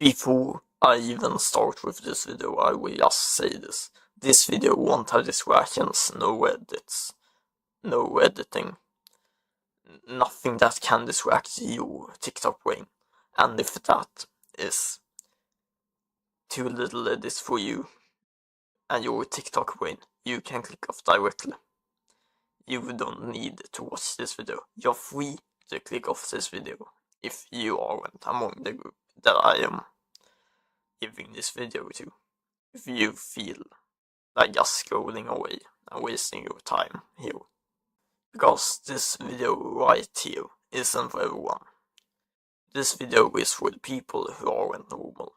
Before I even start with this video, I will just say this. This video won't have distractions, no edits, no editing, nothing that can distract your TikTok brain. And if that is too little edits for you and your TikTok brain, you can click off directly. You don't need to watch this video. You're free to click off this video if you aren't among the group that I am giving this video to. If you feel like just scrolling away and wasting your time here. Because this video right here isn't for everyone. This video is for the people who aren't normal.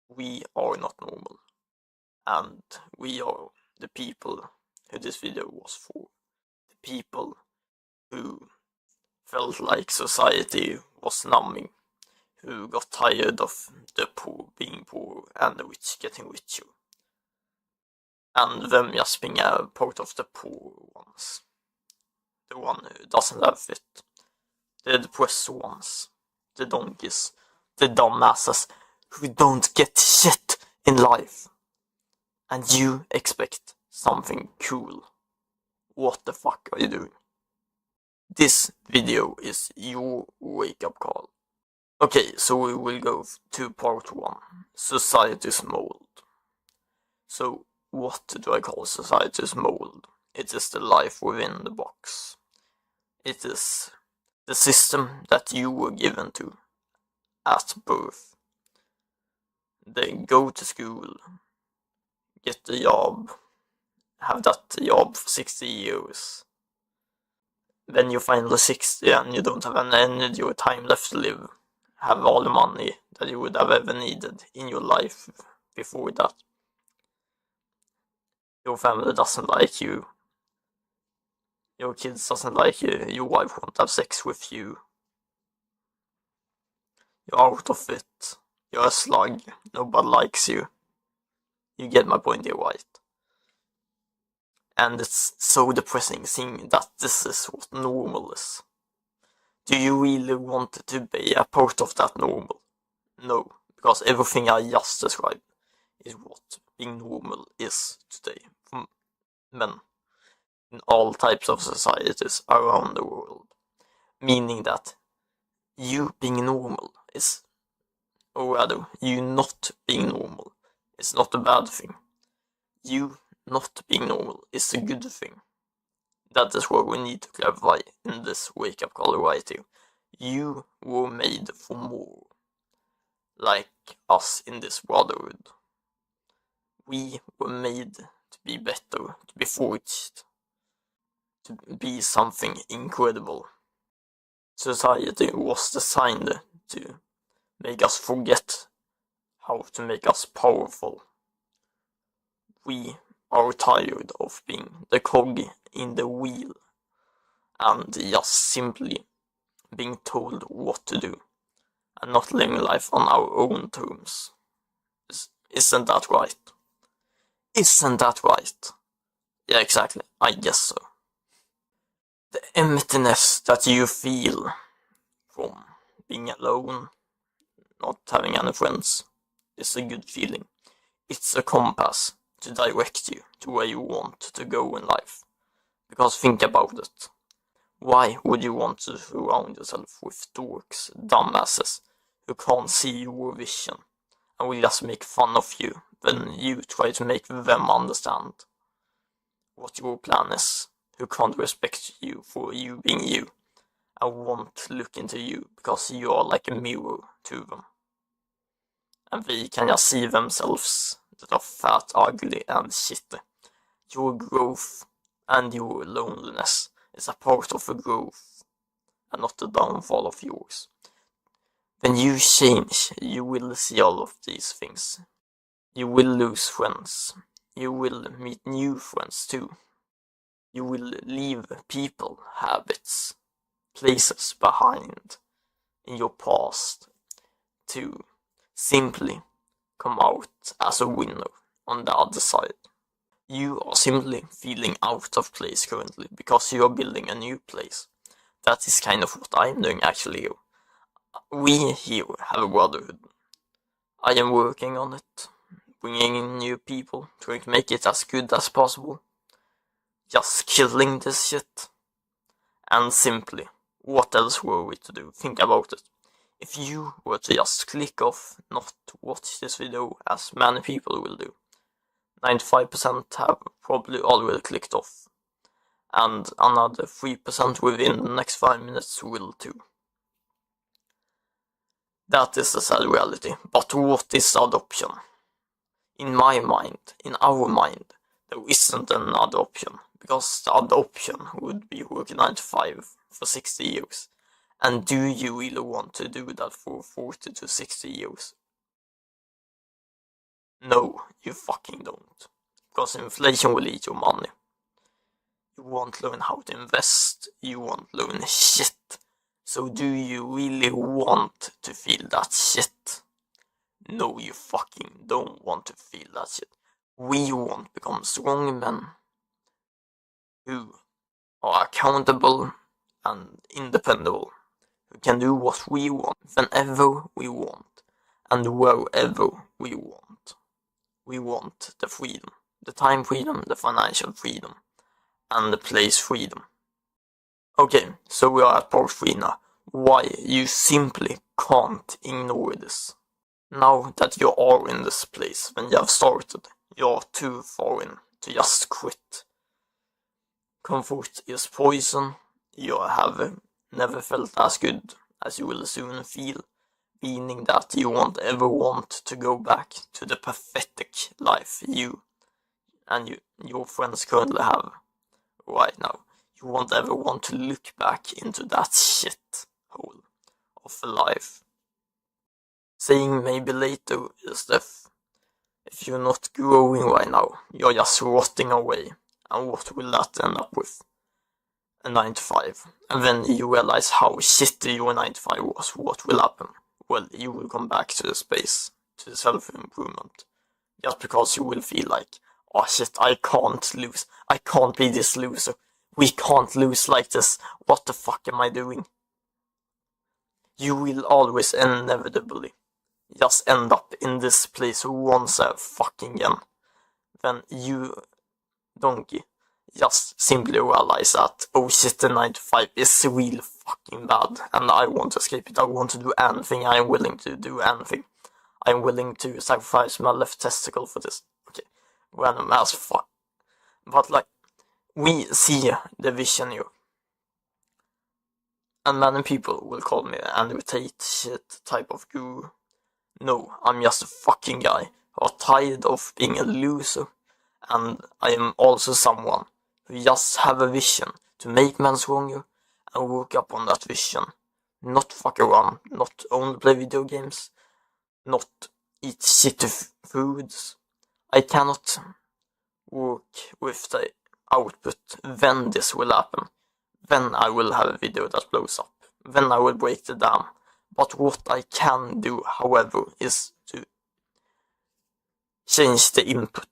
We are not normal. And we are the people who this video was for. The people who felt like society was numbing. Who got tired of the poor being poor and the rich getting richer. And them just being a part of the poor ones. The one who doesn't have it. The depressed ones. The donkeys. The dumbasses who don't get shit in life. And you expect something cool. What the fuck are you doing? This video is your wake-up call. Okay, so we will go to part 1. Society's mold. So, what do I call society's mold? It is the life within the box. It is the system that you were given to at birth. They go to school, get a job, have that job for 60 years. Then you're finally 60 and you don't have any energy or time left to live. Have all the money that you would have ever needed in your life before that. Your family doesn't like you. Your kids doesn't like you. Your wife won't have sex with you. You're out of it. You're a slug. Nobody likes you. You get my point here, right? And it's so depressing seeing that this is what normal is. Do you really want to be a part of that normal? No, because everything I just described is what being normal is today for men in all types of societies around the world. Meaning that you being normal is, or rather, you not being normal is not a bad thing. You not being normal is a good thing. That is what we need to clarify in this wake-up call right here. You were made for more. Like us in this brotherhood. We were made to be better, to be forged, to be something incredible. Society was designed to make us forget how to make us powerful. We are tired of being the cog in the wheel and just simply being told what to do and not living life on our own terms. Isn't that right? Isn't that right? Yeah, exactly. I guess so. The emptiness that you feel from being alone, not having any friends, is a good feeling. It's a compass to direct you to where you want to go in life. Because think about it. Why would you want to surround yourself with dorks, dumbasses, who can't see your vision and will just make fun of you when you try to make them understand what your plan is, who can't respect you for you being you and won't look into you because you are like a mirror to them. And they can just see themselves that are fat, ugly and shitty. Your growth and your loneliness is a part of a growth and not the downfall of yours. When you change, you will see all of these things. You will lose friends. You will meet new friends too. You will leave people, habits, places behind in your past to simply come out as a winner on the other side. You are simply feeling out of place currently because you are building a new place. That is kind of what I'm doing actually. We here have a brotherhood I am working on it, bringing in new people, trying to make it as good as possible. Just killing this shit. And simply, what else were we to do? Think about it. If you were to just click off, not watch this video, as many people will do, 95% have probably already clicked off, and another 3% within the next 5 minutes will too. That is the sad reality, but what is the other option? In my mind, in our mind, there isn't another option, because the other option would be working 9 to 5 for 60 years. And do you really want to do that for 40 to 60 years? No, you fucking don't. Because inflation will eat your money. You won't learn how to invest, you won't learn shit. So do you really want to feel that shit? No, you fucking don't want to feel that shit. We want to become strong men who are accountable and independent, who can do what we want, whenever we want, and wherever we want. We want the freedom, the time freedom, the financial freedom, and the place freedom. Okay, so we are at part 3 now. Why you simply can't ignore this. Now that you are in this place, when you have started, you're too far in to just quit. Comfort is poison. You have never felt as good as you will soon feel, meaning that you won't ever want to go back to the pathetic life you and your friends currently have right now. You won't ever want to look back into that shit hole of a life. Saying maybe later is death. If you're not growing right now, you're just rotting away. And what will that end up with? A 9 to 5. And then you realize how shitty your 9 to 5 was. What will happen? Well, you will come back to the space, to the self-improvement. Just because you will feel like, oh shit, I can't lose. I can't be this loser. We can't lose like this. What the fuck am I doing? You will always inevitably just end up in this place once fucking again. Then you, donkey, just simply realize that, oh shit, the 9 to 5 is real fucking bad, and I want to escape it. I want to do anything. I am willing to do anything. I am willing to sacrifice my left testicle for this. Okay, random as fuck. But like, we see the vision here. And many people will call me an Andrew Tate shit type of guru. No, I'm just a fucking guy who are tired of being a loser, and I am also someone who just have a vision to make men stronger and work up on that vision. Not fuck around, not only play video games, not eat shitty foods. I cannot work with the output when this will happen. Then I will have a video that blows up. Then I will break the dam. But what I can do, however, is to change the input.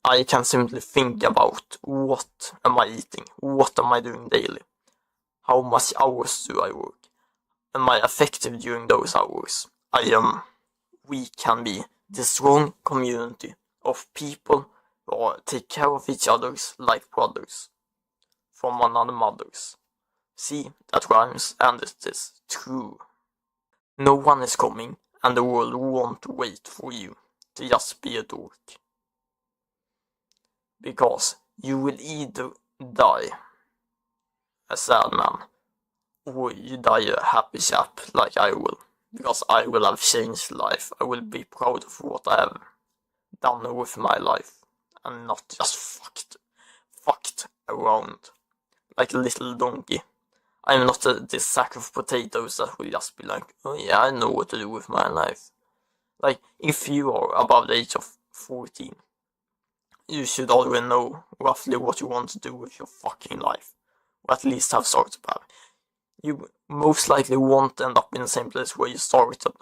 I can simply think about, what am I eating? What am I doing daily? How much hours do I work? Am I effective during those hours? We can be the strong community of people who take care of each other like brothers from one another's. See, that rhymes, and it is true. No one is coming, and the world won't wait for you to just be a dork. Because you will either die a sad man, or you die a happy chap like I will. Because I will have changed life. I will be proud of what I have done with my life, and not just fucked around like a little donkey. I'm not this sack of potatoes that will just be like, oh yeah, I know what to do with my life. Like, if you are above the age of 14, you should already know roughly what you want to do with your fucking life. Or at least have started about it. You most likely won't end up in the same place where you started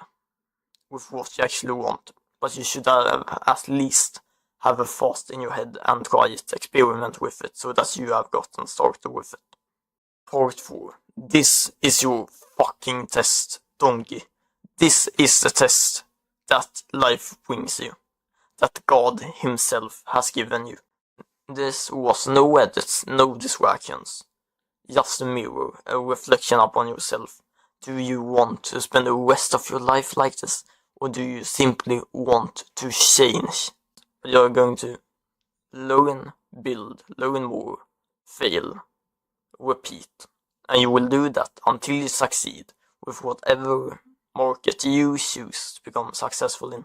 with what you actually want. But you should at least have a thought in your head and try it, experiment with it, so that you have gotten started with it. Part 4. This is your fucking test, donkey. This is the test. that life brings you, that God himself has given you. This was no edits, no distractions, just a mirror, a reflection upon yourself. Do you want to spend the rest of your life like this, or do you simply want to change? You're going to learn, build, learn more, fail, repeat, and you will do that until you succeed with whatever market you choose to become successful in.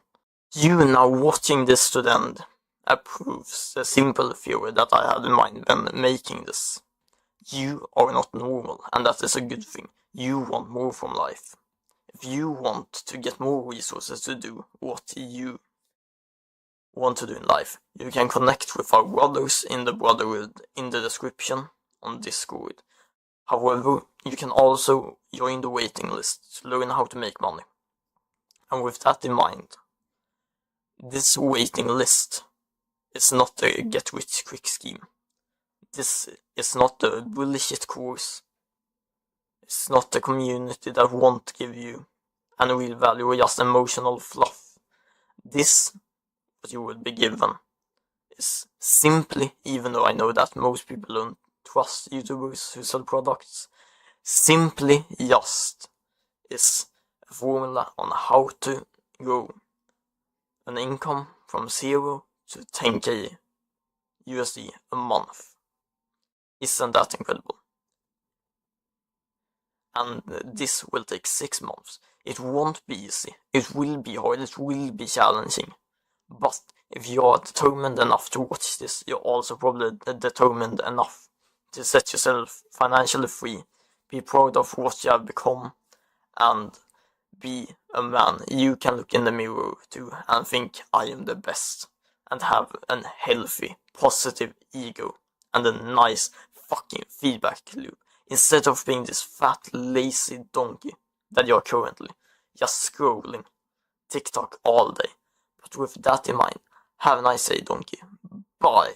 You now watching this to the end approves the simple theory that I had in mind when making this. You are not normal, and that is a good thing. You want more from life. If you want to get more resources to do what you want to do in life, you can connect with our brothers in the Brotherhood in the description on Discord. However, you can also join the waiting list to learn how to make money. And with that in mind, this waiting list is not a get-rich-quick scheme. This is not a bullshit course. It's not a community that won't give you any real value or just emotional fluff. This, what you will be given, is simply, even though I know that most people don't trust YouTubers who sell products, simply just is a formula on how to grow an income from 0 to 10k USD a month. Isn't that incredible? And this will take 6 months. It won't be easy. It will be hard. It will be challenging. But if you are determined enough to watch this, you're also probably determined enough to set yourself financially free, be proud of what you have become, and be a man you can look in the mirror to and think, I am the best, and have a healthy, positive ego and a nice fucking feedback loop, instead of being this fat, lazy donkey that you're currently, just scrolling TikTok all day. But with that in mind, have a nice day, donkey. Bye.